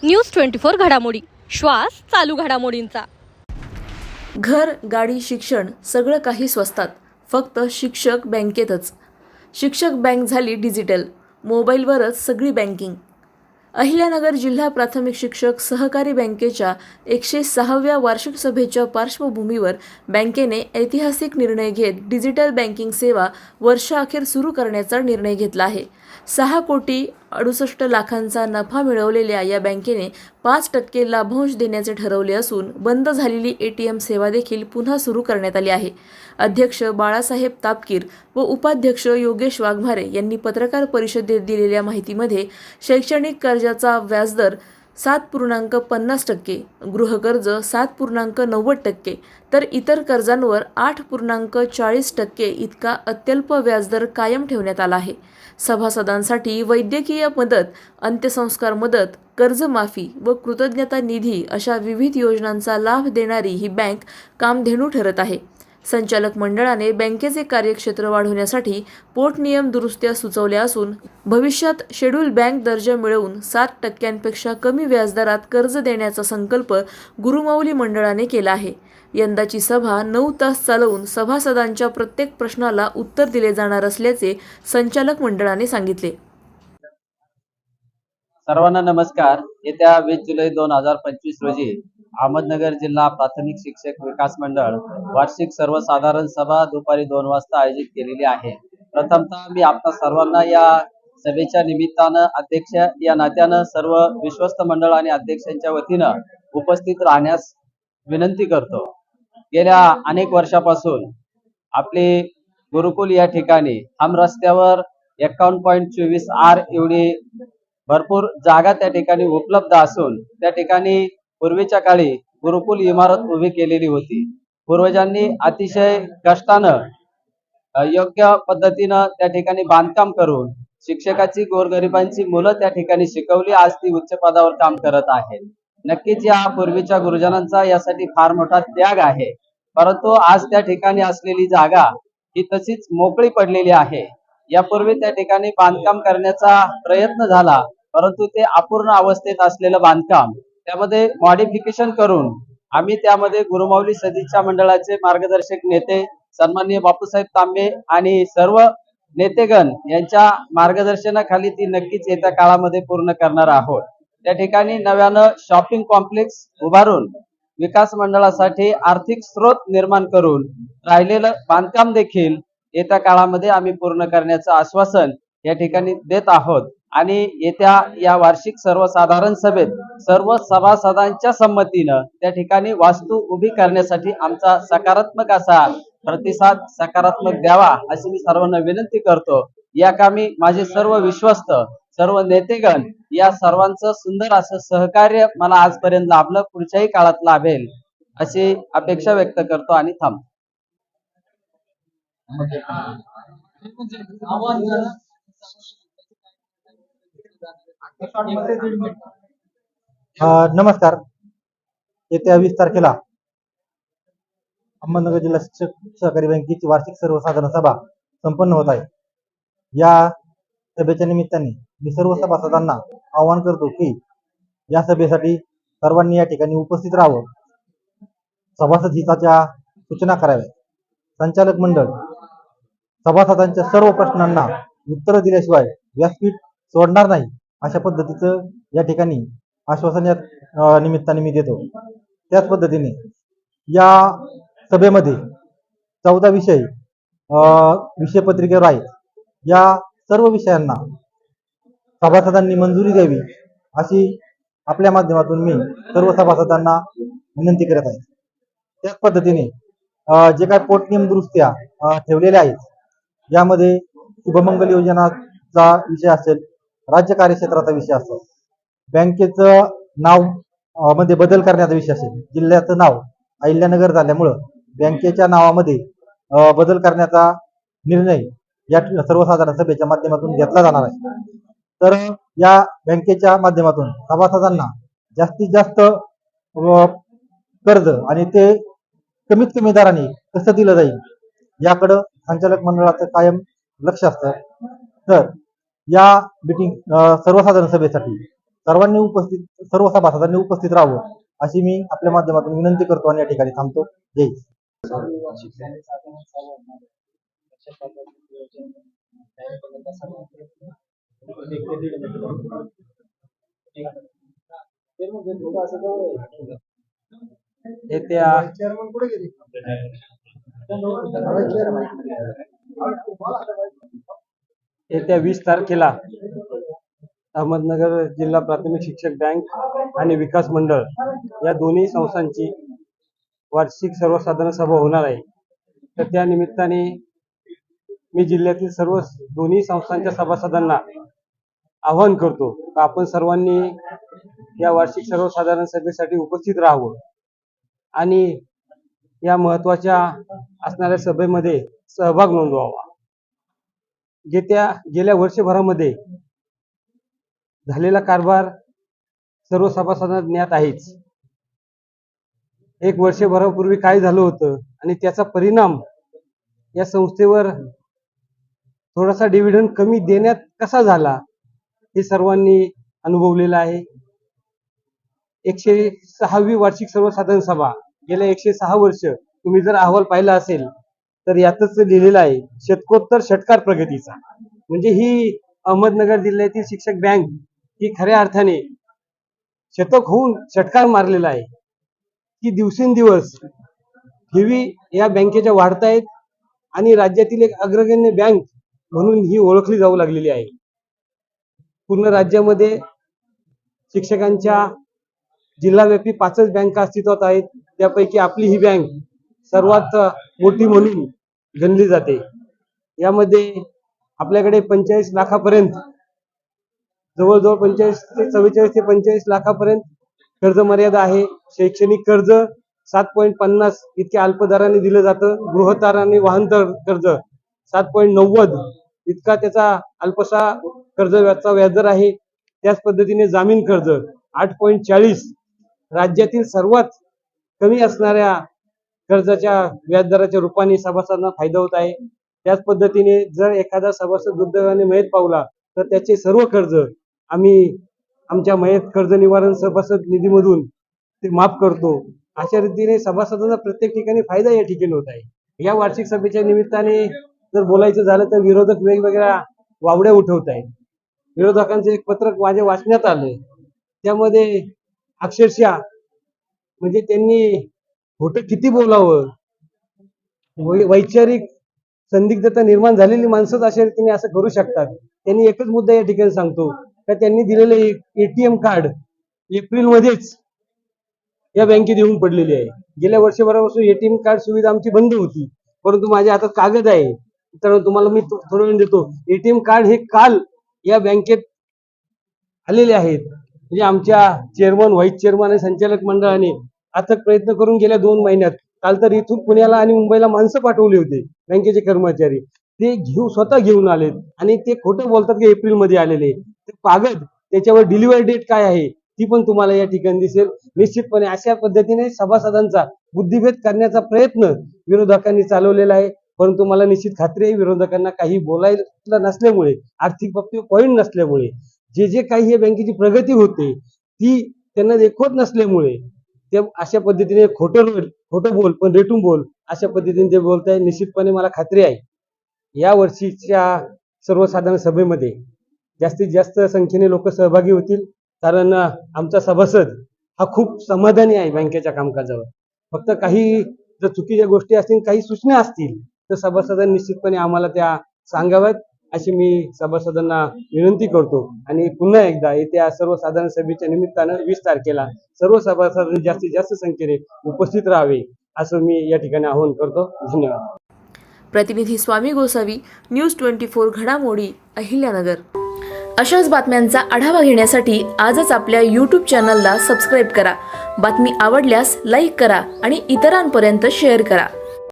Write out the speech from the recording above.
News 24 घडामोडी, श्वास चालू घडामोडींचा। घर, गाडी, शिक्षण सगळं काही स्वस्तात, फक्त शिक्षक बँकेतच। शिक्षक बँक झाली डिजिटल, मोबाईलवरच सगळी बँकिंग। अहिल्यानगर जिल्हा प्राथमिक शिक्षक सहकारी बँकेच्या 106व्या वार्षिक सभेच्या पार्श्वभूमीवर बँकेने ऐतिहासिक निर्णय घेत डिजिटल बँकिंग सेवा वर्षाअखेर सुरू करण्याचा निर्णय घेतला आहे। 6,68,00,000 नफा मिळवलेल्या या बँकेने 5% लाभांश देण्याचे ठरवले असून बंद झालेली ATM सेवा देखील पुन्हा सुरू करण्यात आली आहे। अध्यक्ष बाळासाहेब तापकीर व उपाध्यक्ष योगेश वाघमारे यांनी पत्रकार परिषदेत दिलेल्या माहितीमध्ये शैक्षणिक कर्जाचा व्याजदर 7.50%, गृहकर्ज 7.90%, तर इतर कर्जांवर 8.40% इतका अत्यल्प व्याजदर कायम ठेवण्यात आला आहे। सभासदांसाठी वैद्यकीय मदत, अंत्यसंस्कार मदत, कर्जमाफी व कृतज्ञता निधी अशा विविध योजनांचा लाभ देणारी ही बँक कामधेनू ठरत आहे। संचालक मंडळाने बँकेचे कार्यक्षेत्र वाढवण्यासाठी पोटनियम दुरुस्त्या सुचवल्या असून भविष्यात शेड्यूल बँक दर्जा मिळवून 7% कमी व्याजदरात कर्ज देण्याचा संकल्प गुरुमाऊली मंडळाने केला आहे। यंदाची सभा 9 तास चालवून सभासदांच्या प्रत्येक प्रश्नाला उत्तर दिले जाणार असल्याचे संचालक मंडळाने सांगितले। सर्वांना नमस्कार। येत्या 20 जुलै 2025 रोजी अहमदनगर जिल्हा प्राथमिक शिक्षक विकास मंडळ वार्षिक सर्वसाधारण सभा दुपारी 2 वाजता आयोजित केलेली आहे। प्रथमतः मी आपल्या सर्वांना या सभेच्या निमित्तानं अध्यक्ष या नात्यानं सर्व विश्वस्त मंडळ आणि अध्यक्षांच्या वतीनं उपस्थित राहण्यास विनंती करतो। गेल्या अनेक वर्षापासून आपले गुरुकुल या ठिकाणी हम रस्त्यावर 51.24 एवढी भरपूर जागा त्या ठिकाणी उपलब्ध असून त्या ठिकाणी पूर्वीच्या काळी गुरुकुल इमारत उभी केलेली होती। पूर्वजांनी अतिशय कष्टानं योग्य पद्धतीनं त्या ठिकाणी बांधकाम करून शिक्षकाची गोरगरिबांची मुलं त्या ठिकाणी शिकवली, आज ती उच्च पदावर काम करत आहेत। नक्कीच या पूर्वीच्या गुरुजनांचा यासाठी फार मोठा त्याग आहे, परंतु आज त्या ठिकाणी असलेली जागा ही तशीच मोकळी पडलेली आहे। यापूर्वी त्या ठिकाणी बांधकाम करण्याचा प्रयत्न झाला, परंतु ते अपूर्ण अवस्थेत असलेलं बांधकाम त्यामध्ये मॉडिफिकेशन करून आम्ही त्यामध्ये गुरुमाऊली सदिच्छा मंडळाचे मार्गदर्शक नेते सन्माननीय बापूसाहेब तांबे आणि सर्व नेतेगण यांच्या मार्गदर्शनाखाली ती नक्कीच येत्या काळामध्ये पूर्ण करणार आहोत। त्या ठिकाणी नव्यानं शॉपिंग कॉम्प्लेक्स उभारून विकास मंडळासाठी आर्थिक स्रोत निर्माण करून राहिलेलं बांधकाम देखील येत्या काळामध्ये आम्ही पूर्ण करण्याचं आश्वासन या ठिकाणी देत आहोत। आणि येत्या या वार्षिक सर्वसाधारण सभेत सर्व सभासदांच्या संमतीनं त्या ठिकाणी वास्तू उभी करण्यासाठी आमचा सकारात्मक असा प्रतिसाद सकारात्मक द्यावा अशी मी सर्वांना विनंती करतो। या कामी माझे सर्व विश्वस्त सर्व नेतेगण या सर्वांचं सुंदर असं सहकार्य मला आजपर्यंत लाभलं, पुढच्याही काळात लाभेल अशी अपेक्षा व्यक्त करतो आणि थांबतो। नमस्कार। येत्या 20 तारखेला अहमदनगर जिल्हा शिक्षक सहकारी बँकेची वार्षिक सर्वसाधारण सभा संपन्न होत आहे। या सभेच्या निमित्ताने मी सर्व सभासदांना आवाहन करतो की या सभेसाठी सर्वांनी या ठिकाणी उपस्थित राहावं, सभासद हिताच्या सूचना कराव्या। संचालक मंडळ सभासदांच्या सर्व प्रश्नांना उत्तर दिल्याशिवाय व्यासपीठ सोडणार नाही अशा पद्धतीचं या ठिकाणी आश्वासन या निमित्ताने मी देतो। त्याच पद्धतीने या सभेमध्ये 14 विषय पत्रिकेवर आहेत। या सर्व विषयांना सभासदांनी मंजुरी द्यावी अशी आपल्या माध्यमातून मी सर्व सभासदांना विनंती करत आहे। त्याच पद्धतीने जे काही पोटनियम दुरुस्त्या ठेवलेल्या आहेत, यामध्ये शुभमंगल योजनाचा विषय असेल, राज्य कार्यक्षेत्राचा विषय असेल, बँकेचं नाव मध्ये बदल करण्याचा विषय असेल, जिल्ह्याचं नाव अहिल्यानगर झाल्यामुळं बँकेच्या नावामध्ये बदल करण्याचा निर्णय या सर्वसाधारण सभेच्या माध्यमातून घेतला जाणार आहे। तर या बँकेच्या माध्यमातून सभासदांना जास्तीत जास्त कर्ज आणि ते कमीत कमी दराने कसं दिलं जाईल याकडं संचालक मंडळाचं कायम लक्ष असतं। तर या मीटिंग सर्वसाधारण सभेसाठी सर्व सभासदांनी उपस्थित राहावं अशी मी आपल्या माध्यमातून विनंती करतो आणि या ठिकाणी थांबतो. जय हिंद. येत्या येत्या 20 तारखेला अहमदनगर जिल्हा प्राथमिक शिक्षक बँक आणि विकास मंडळ या दोन्ही संस्थांची वार्षिक सर्वसाधारण सभा होणार आहे. तर त्या निमित्ताने मी जिल्ह्यातील सर्व दोन्ही संस्थांच्या सभासदांना आवाहन करतो की आपण सर्वांनी या वार्षिक सर्वसाधारण सभेसाठी उपस्थित राहावं आणि या महत्त्वाच्या असणाऱ्या सभेमध्ये सहभाग नोंदवावा. गेल्या वर्षभरामध्ये झालेला कारभार सर्व सभासदांना ज्ञात आहेच. एक वर्षभरापूर्वी काय झालं होतं आणि त्याचा परिणाम या संस्थेवर थोडासा डिव्हिडंड कमी देण्यात कसा झाला हे सर्वांनी अनुभवलेलं आहे. 106वी वार्षिक सर्वसाधारण सभा गेल्या 106 वर्ष तुम्ही जर अहवाल पाहिला असेल तर यातच लिहिलेलं आहे शतकोत्तर षटकार प्रगतीचा. म्हणजे ही अहमदनगर जिल्ह्यातील शिक्षक बँक ही खऱ्या अर्थाने शतक होऊन षटकार मारलेला आहे की दिवसेंदिवस ठेवी या बँकेच्या वाढतायत आणि राज्यातील एक अग्रगण्य बँक म्हणून ही ओळखली जाऊ लागलेली आहे. पूर्ण राज्यामध्ये शिक्षकांच्या जिल्हाव्यापी 5च बँका अस्तित्वात आहेत. त्यापैकी आपली ही बँक सर्वात मोठी म्हणून गणली जाते. यामध्ये आपल्याकडे 45 लाखापर्यंत जवळजवळ 45 ते 44 ते 45 लाखापर्यंत कर्ज मर्यादा आहे. शैक्षणिक कर्ज 7.50 इतक्या अल्पदराने दिलं जातं. गृहतार आणि वाहन कर्ज 7.90 इतका त्याचा अल्पसा कर्जाचा व्याजदर आहे. त्याच पद्धतीने जामीन कर्ज 8.40 राज्यातील सर्वात कमी असणाऱ्या कर्जाच्या व्याजदराच्या रूपाने सभासदांना फायदा होत आहे. त्याच पद्धतीने जर एखादा सभासद दुर्दैवाने मयत पावला तर त्याचे सर्व कर्ज आम्ही आमच्या मयत कर्ज निवारण सभासद निधीमधून ते माफ करतो. अशा रीतीने सभासदांना प्रत्येक ठिकाणी फायदा या ठिकाणी होत आहे. या वार्षिक सभेच्या निमित्ताने जर बोलायचं झालं तर विरोधक वेगवेगळ्या वावड्या उठवत आहेत. विरोधकांचं एक पत्रक माझ्या वाचण्यात आलं. त्यामध्ये अक्षरशः म्हणजे त्यांनी खोटं किती बोलावं, वैचारिक संदिग्धता निर्माण झालेली माणसंच अशा रीतीने असं करू शकतात. त्यांनी एकच मुद्दा या ठिकाणी सांगतो का त्यांनी दिलेलं ATM कार्ड एप्रिलमध्येच या बँकेत येऊन पडलेली आहे. गेल्या वर्षभरापासून ATM कार्ड सुविधा आमची बंद होती, परंतु माझ्या हातात कागद आहे. तर तुम्हाला मी थोडं वेळ देतो. ATM कार्ड हे काल या बँकेत आलेले आहेत. म्हणजे आमच्या चेअरमन, व्हाईस चेअरमन आणि संचालक मंडळाने अथक प्रयत्न करून गेल्या 2 महिन्यात काल तर इथून पुण्याला आणि मुंबईला माणसं पाठवली होते बँकेचे कर्मचारी. ते स्वतः घेऊन आलेत आणि ते खोटं बोलतात की एप्रिलमध्ये आलेले. ते कागद त्याच्यावर डिलिव्हरी डेट काय आहे ती पण तुम्हाला या ठिकाणी दिसेल. निश्चितपणे अशा पद्धतीने सभासदांचा बुद्धिभेद करण्याचा प्रयत्न विरोधकांनी चालवलेला आहे. परंतु मला निश्चित खात्री आहे विरोधकांना काही बोलायला नसल्यामुळे, आर्थिक बाबतीत पॉईंट नसल्यामुळे, जे काही या बँकेची प्रगती होते ती त्यांना देखवत नसल्यामुळे ते अशा पद्धतीने खोटं बोल पण रेटून बोल अशा पद्धतीने ते बोलत आहे. निश्चितपणे मला खात्री आहे या वर्षीच्या सर्वसाधारण सभेमध्ये जास्तीत जास्त संख्येने लोक सहभागी होतील. कारण आमचा सभासद हा खूप समाधानी आहे बँकेच्या कामकाजावर. फक्त काही जर चुकीच्या गोष्टी असतील, काही सूचना असतील तर सभासदांनी निश्चितपणे आम्हाला त्या सांगाव्यात अशी मी सभासदांना विनंती करतो. आणि पुन्हा एकदा येत्या सर्वसाधारण सभेच्या निमित्तानं 20 तारखेला सर्व सभासदांनी जास्तीत जास्त संख्येने उपस्थित राहावे असं मी या ठिकाणी आवाहन करतो. धन्यवाद. प्रतिनिधी स्वामी गोसावी, न्यूज 24 घडामोडी, अहिल्यानगर. अशाच बातम्यांचा आढावा घेण्यासाठी आजच आपल्या YouTube चॅनलला सबस्क्राईब करा. बातमी आवडल्यास लाईक करा आणि इतरांपर्यंत शेअर करा.